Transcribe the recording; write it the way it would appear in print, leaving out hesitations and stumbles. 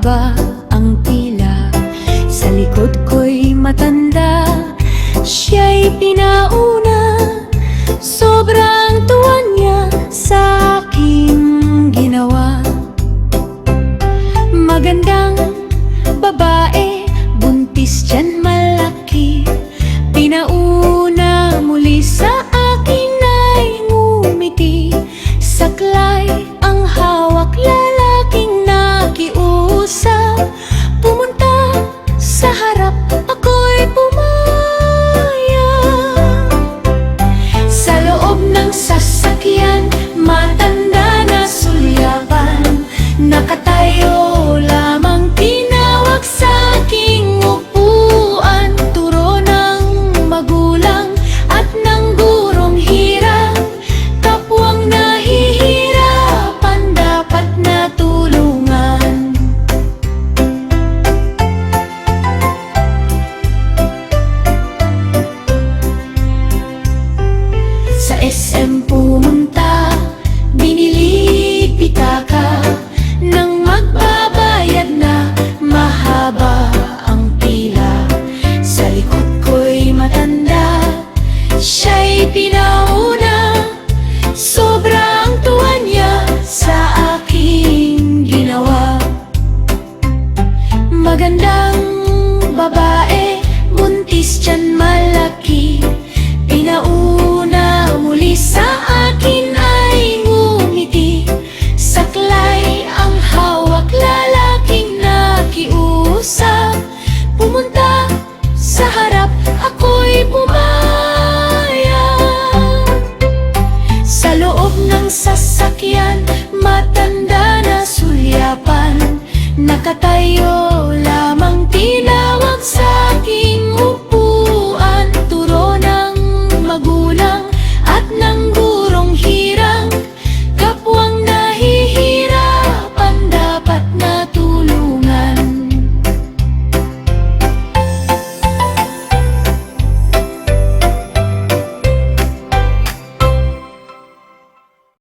mahaba ang pila. Sa likod ko'y matanda, siya'y pinauna. Sobrang tuwa niya sa aking ginawa. Magandang babae, buntis tiyan malaki. Pinauna muli sa akin ay ngumiti. Saklay ang hawak, lalaking nakiusap. Pumunta sa harap, ako'y pumaya. Sa loob ng sasakyan, matanda na sulyapan. Nakatayo lamang, tinawag sa aking upuan. Turo ng magulang at ng gurong hirap. Kapwang nahihirapan, dapat natulungan. Sa SM pumunta, binili pitaka. Nang magbabayad na, mahaba ang pila. Sa likod ko'y matanda, siya'y pinauna. Sobrang tuwa niya sa aking ginawa. Magandang babae, buntis tiyan malaki. Pinauna muli sa akin ay ngumiti. Saklay ang hawak, lalaking nakiusap. Pumunta sa harap, ako'y pumaya. Sa loob ng sasakyan, matanda na sulyapan. Nakatayo